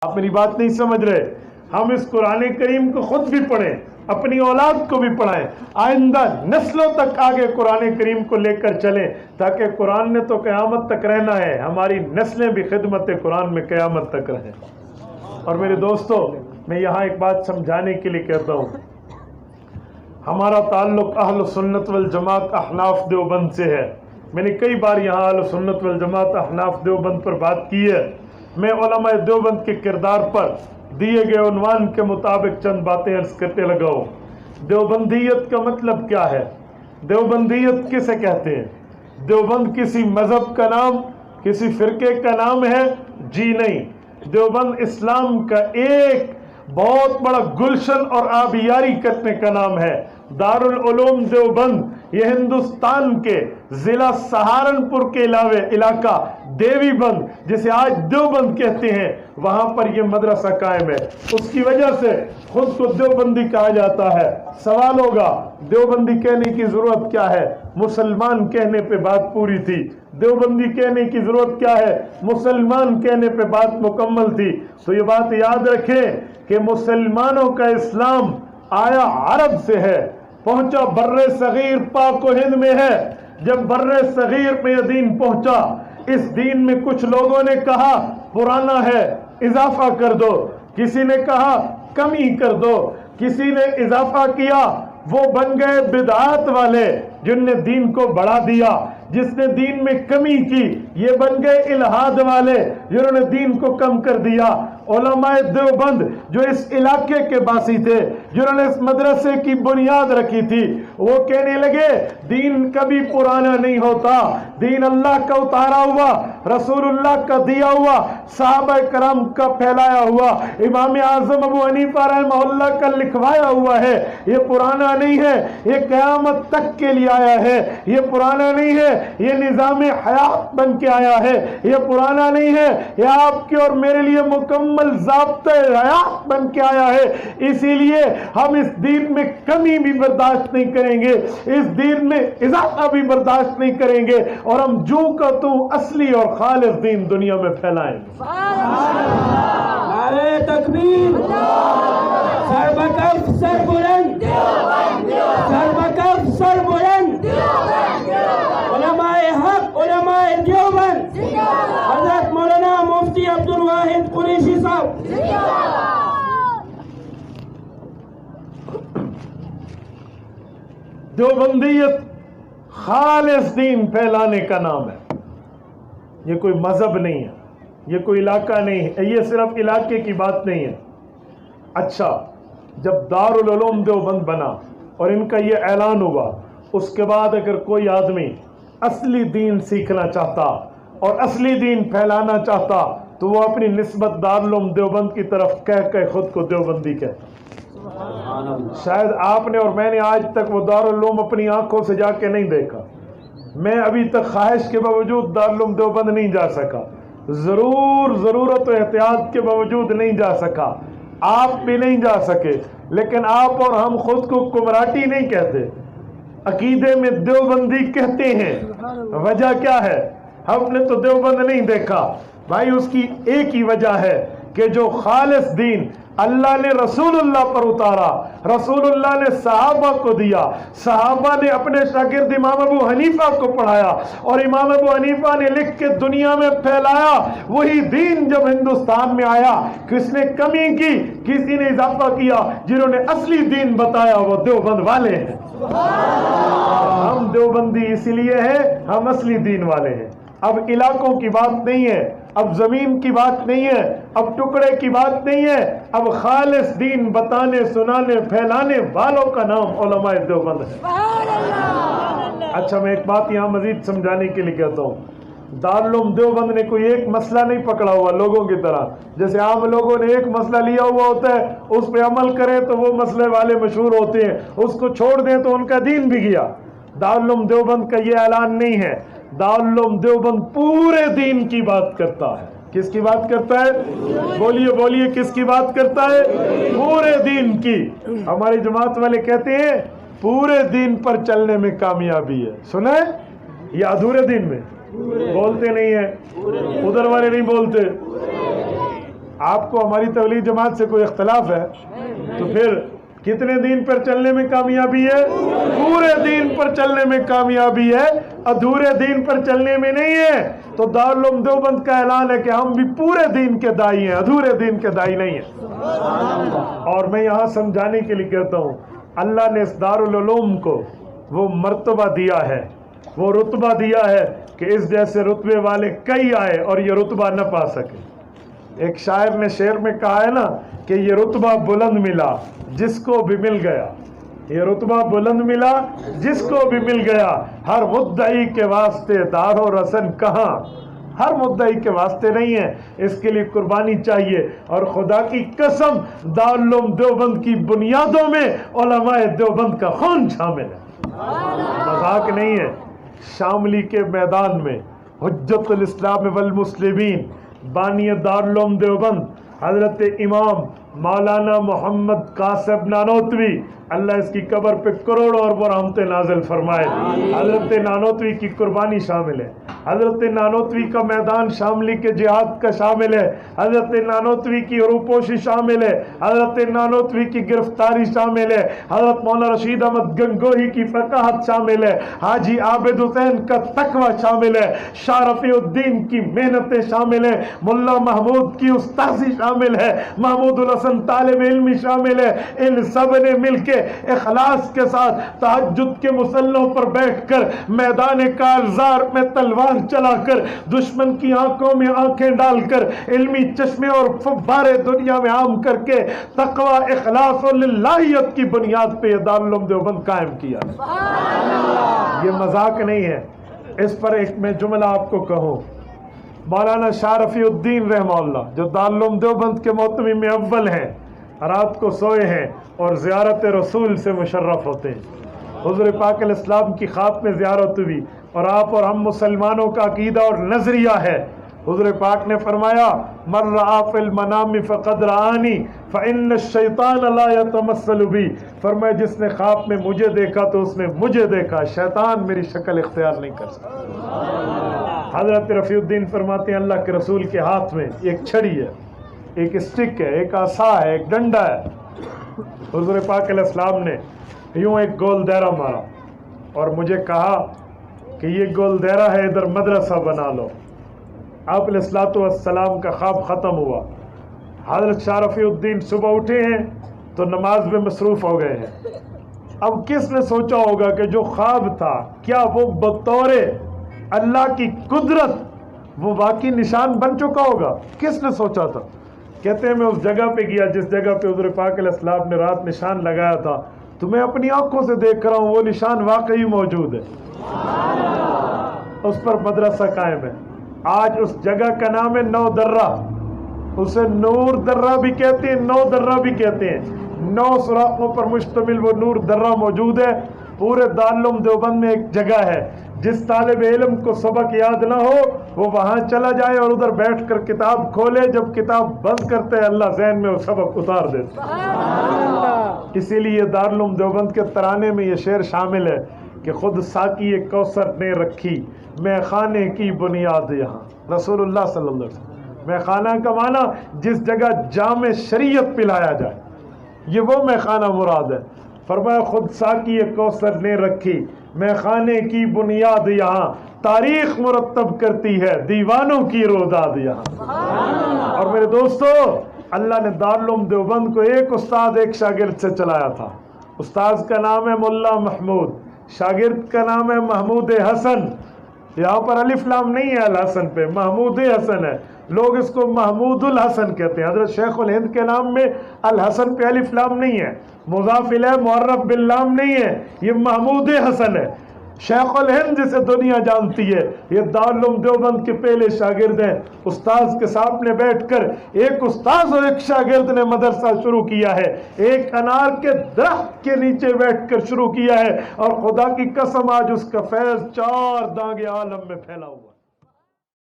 آپ میری بات نہیں سمجھ رہے. ہم اس قرآن کریم کو خود بھی پڑھیں, اپنی اولاد کو بھی پڑھائیں, آئندہ نسلوں تک آگے قرآن کریم کو لے کر چلیں, تاکہ قرآن نے تو قیامت تک رہنا ہے, ہماری نسلیں بھی خدمت قرآن میں قیامت تک رہیں. اور میرے دوستو, میں یہاں ایک بات سمجھانے کے لیے کہتا ہوں, ہمارا تعلق اہل سنت والجماعت احناف دیوبند سے ہے. میں نے کئی بار یہاں اہل سنت والجماعت احناف دیوبند پر بات کی ہے. میں علماء دیوبند کے کردار پر دیے گئے عنوان کے مطابق چند باتیں عرض کرتے لگا ہوں. دیوبندیت کا مطلب کیا ہے؟ دیوبندیت کسے کہتے ہیں؟ دیوبند کسی مذہب کا نام, کسی فرقے کا نام ہے؟ جی نہیں. دیوبند اسلام کا ایک بہت بڑا گلشن اور آبیاری کرنے کا نام ہے. دارالعلوم دیوبند یہ ہندوستان کے ضلع سہارنپور کے علاقہ دیوی بند, جسے آج دیوبند کہتے ہیں, وہاں پر یہ مدرسہ قائم ہے. اس کی وجہ سے خود کو دیوبندی کہا جاتا ہے. سوال ہوگا, دیوبندی کہنے کی ضرورت کیا ہے؟ مسلمان کہنے پہ بات پوری تھی. دیوبندی کہنے کی ضرورت کیا ہے؟ مسلمان کہنے پہ بات مکمل تھی. تو یہ بات یاد رکھیں کہ مسلمانوں کا اسلام آیا عرب سے ہے, پہنچا بر صغیر پاک و ہند میں ہے. جب بر صغیر میں یہ دین پہنچا, اس دین میں کچھ لوگوں نے کہا پرانا ہے, اضافہ کر دو. کسی نے کہا کمی کر دو. کسی نے اضافہ کیا, وہ بن گئے بدعات والے جن نے دین کو بڑھا دیا. جس نے دین میں کمی کی, یہ بن گئے الہاد والے جنہوں نے دین کو کم کر دیا. علماء دیوبند جو اس علاقے کے باسی تھے, جنہوں نے اس مدرسے کی بنیاد رکھی تھی, وہ کہنے لگے دین کبھی پرانا نہیں ہوتا. دین اللہ کا اتارا ہوا, رسول اللہ کا دیا ہوا, صحابہ کرام کا پھیلایا ہوا, امام اعظم ابو حنیفہ رحمہ اللہ کا لکھوایا ہوا ہے. یہ پرانا نہیں ہے, یہ قیامت تک کے لیے آیا ہے. یہ پرانا نہیں ہے, یہ نظام حیات بن کے آیا ہے. یہ پرانا نہیں ہے, یہ آپ کے اور میرے لیے مکمل ضابطۂ حیات بن کے آیا ہے. اسی لیے ہم اس دین میں کمی بھی برداشت نہیں کریں گے, اس دین میں اضافہ بھی برداشت نہیں کریں گے, اور ہم جو کا تو اصلی اور خالص دین دنیا میں پھیلائیں گے. نعرہ تکبیر, سر بکف سر بلند, سر بکف سر بلند, علماء حق, علماء دیوبند, حضرت مولانا مفتی عبدالواحد قریشی صاحب. دیوبندیت خالص دین پھیلانے کا نام ہے. یہ کوئی مذہب نہیں ہے, یہ کوئی علاقہ نہیں ہے, یہ صرف علاقے کی بات نہیں ہے. اچھا, جب دارالعلوم دیوبند بنا اور ان کا یہ اعلان ہوا, اس کے بعد اگر کوئی آدمی اصلی دین سیکھنا چاہتا اور اصلی دین پھیلانا چاہتا, تو وہ اپنی نسبت دارالعلوم دیوبند کی طرف کہہ خود کو دیوبندی کہتا. شاید آپ نے اور میں نے آج تک وہ دارالعلوم اپنی آنکھوں سے جا کے نہیں دیکھا. میں ابھی تک خواہش کے باوجود دارالعلوم دیوبند نہیں جا سکا, ضرورت و احتیاط کے باوجود نہیں جا سکا. آپ بھی نہیں جا سکے, لیکن آپ اور ہم خود کو کمراٹی نہیں کہتے, عقیدے میں دیوبندی کہتے ہیں. وجہ کیا ہے؟ ہم نے تو دیوبند نہیں دیکھا بھائی. اس کی ایک ہی وجہ ہے کہ جو خالص دین اللہ نے رسول اللہ پر اتارا, رسول اللہ نے صحابہ کو دیا, صحابہ نے اپنے شاگرد امام ابو حنیفہ کو پڑھایا, اور امام ابو حنیفہ نے لکھ کے دنیا میں پھیلایا, وہی دین جب ہندوستان میں آیا, کس نے کمی کی, کسی نے اضافہ کیا. جنہوں نے اصلی دین بتایا وہ دیوبند والے ہیں. ہم دیوبندی اسی لیے ہیں, ہم اصلی دین والے ہیں. اب علاقوں کی بات نہیں ہے, اب زمین کی بات نہیں ہے, اب ٹکڑے کی بات نہیں ہے, اب خالص دین بتانے, سنانے, پھیلانے والوں کا نام علماء دیوبند ہے. اچھا, میں ایک بات یہاں مزید سمجھانے کے لیے کہتا ہوں. دارالعلوم دیوبند نے کوئی ایک مسئلہ نہیں پکڑا ہوا لوگوں کی طرح. جیسے عام لوگوں نے ایک مسئلہ لیا ہوا ہوتا ہے, اس پہ عمل کریں تو وہ مسئلے والے مشہور ہوتے ہیں, اس کو چھوڑ دیں تو ان کا دین بھی گیا. دارالعلوم دیوبند کا یہ اعلان نہیں ہے. دارالعلوم دیوبند پورے دین کی بات کرتا ہے. کس کی بات کرتا ہے؟ بولیے بولیے, کس کی بات کرتا ہے؟ پورے دین کی. ہماری جماعت والے کہتے ہیں پورے دین پر چلنے میں کامیابی ہے. سنیں, یہ ادھورے دین میں بولتے نہیں ہیں, ادھر والے نہیں بولتے. آپ کو ہماری تبلیغ جماعت سے کوئی اختلاف ہے؟ تو پھر کتنے دین پر چلنے میں کامیابی ہے؟ پورے دین پر چلنے میں کامیابی ہے، ادھورے دین پر چلنے میں نہیں ہے۔ تو دارالعلوم دیوبند کا اعلان ہے کہ ہم بھی پورے دین کے داعی ہیں، ادھورے دین کے داعی نہیں ہیں۔ اور میں یہاں سمجھانے کے لیے کہتا ہوں، اللہ نے اس دارالعلوم کو وہ مرتبہ دیا ہے، وہ رتبہ دیا ہے کہ اس جیسے رتبے والے کئی آئے اور یہ رتبہ نہ پا سکے۔ ایک شاعر نے شعر میں کہا ہے نا کہ یہ رتبہ بلند ملا جس کو بھی مل گیا، یہ رتبہ بلند ملا جس کو بھی مل گیا، ہر مدعی کے واسطے دار و رسن کہاں، ہر مدعی کے واسطے نہیں ہے، اس کے لیے قربانی چاہیے۔ اور خدا کی قسم دارالعلوم دیوبند کی بنیادوں میں علماء دیوبند کا خون شامل ہے، مذاق نہیں ہے۔ شاملی کے میدان میں حجت الاسلام والمسلمین بانی دارالعلوم دیوبند حضرت امام مولانا محمد قاسم نانوتوی، اللہ اس کی قبر پہ کروڑوں اور رحمتیں نازل فرمائے، حضرت نانوتوی کی قربانی شامل ہے، حضرت نانوتوی کا میدان شاملی کے جہاد کا شامل ہے، حضرت نانوتوی کی روپوشی شامل ہے، حضرت نانوتوی کی گرفتاری شامل ہے، حضرت مولانا رشید احمد گنگوہی کی فقاہت شامل ہے، حاجی عابد حسین کا تقوی شامل ہے، شاہ رفیع الدین کی محنتیں شامل ہیں، ملا محمود کی استاذی شامل ہے، محمود الحسن طالب علمی شامل ہے۔ ان سب نے مل کے اخلاص کے ساتھ تہجد کے مصلوں پر بیٹھ کر میدان کارزار میں تلوار چلا کر دشمن کی آنکھوں میں آنکھیں ڈال کر علمی چشمے اور فوارے دنیا میں عام کر کے تقوی، اخلاص اور للہیت کی بنیاد پہ یہ دارالعلوم دیوبند قائم کیا۔ یہ مذاق نہیں ہے۔ اس پر ایک میں جملہ آپ کو کہوں، مولانا شاہ رفیع الدین رحمہ اللہ جو دارالعلوم دیوبند کے محتمم اول ہیں، رات کو سوئے ہیں اور زیارت رسول سے مشرف ہوتے ہیں۔ حضور پاک علیہ السلام کی خواب میں زیارت ہوئی اور آپ اور ہم مسلمانوں کا عقیدہ اور نظریہ ہے، حضور پاک نے فرمایا من رآ فی المنام فقد رآنی فإن الشیطان لا یتمثل بی، فرمایا جس نے خواب میں مجھے دیکھا تو اس نے مجھے دیکھا، شیطان میری شکل اختیار نہیں کر سکتا۔ حضرت رفیع الدین فرماتے ہیں اللہ کے رسول کے ہاتھ میں ایک چھڑی ہے، ایک اسٹک ہے، ایک عصا ہے، ایک ڈنڈا ہے۔ حضور پاک علیہ السلام نے یوں ایک گول دائرہ مارا اور مجھے کہا کہ یہ گول دائرہ ہے، ادھر مدرسہ بنا لو۔ آپ علیہ السلام کا خواب ختم ہوا، حضرت شاہ رفیع الدین صبح اٹھے ہیں تو نماز میں مصروف ہو گئے ہیں۔ اب کس نے سوچا ہوگا کہ جو خواب تھا کیا وہ بطور اللہ کی قدرت وہ واقعی نشان بن چکا ہوگا؟ کس نے سوچا تھا؟ کہتے ہیں میں اس جگہ پہ گیا جس جگہ پہ حضور پاک علیہ السلام نے رات نشان لگایا تھا، تو میں اپنی آنکھوں سے دیکھ رہا ہوں وہ نشان واقعی موجود ہے، اس پر مدرسہ قائم ہے۔ آج اس جگہ کا نام ہے نو درہ، اسے نور درہ بھی کہتے ہیں، نو درہ بھی کہتے ہیں۔ 9 سوراخوں پر مشتمل وہ نور درہ موجود ہے۔ پورے دارالعلوم دیوبند میں ایک جگہ ہے، جس طالب علم کو سبق یاد نہ ہو وہ وہاں چلا جائے اور ادھر بیٹھ کر کتاب کھولے، جب کتاب بند کرتے اللہ ذہن میں وہ سبق اتار دیتے۔ اسی لیے دارالعلوم دیوبند کے ترانے میں یہ شعر شامل ہے کہ خود ساقی کوثر نے رکھی میں خانے کی بنیاد یہاں، رسول اللہ صلی اللہ علیہ وسلم۔ میں خانہ کا معنی جس جگہ جام شریعت پلایا جائے، یہ وہ میں خانہ مراد ہے۔ فرمایا خود ساقی کوثر نے رکھی میں خانے کی بنیاد یہاں، تاریخ مرتب کرتی ہے دیوانوں کی روداد یہاں۔ اور میرے دوستو، اللہ نے دارالعلوم دیوبند کو ایک استاد ایک شاگرد سے چلایا تھا۔ استاذ کا نام ہے ملا محمود، شاگرد کا نام ہے محمود حسن۔ یہاں پر الف لام نہیں ہے الحسن پہ، محمود حسن ہے، لوگ اس کو محمود الحسن کہتے ہیں۔ حضرت شیخ الہند کے نام میں الحسن پہ الف لام نہیں ہے، مضاف الیہ معرف باللام نہیں ہے، یہ محمود حسن ہے۔ شیخ الہند جسے دنیا جانتی ہے، یہ دارالعلوم دیوبند کے پہلے شاگرد ہیں۔ استاذ کے سامنے بیٹھ کر ایک استاذ اور ایک شاگرد نے مدرسہ شروع کیا ہے، ایک انار کے درخت کے نیچے بیٹھ کر شروع کیا ہے، اور خدا کی قسم آج اس کا فیض 4 دانگے عالم میں پھیلا ہوا ہے۔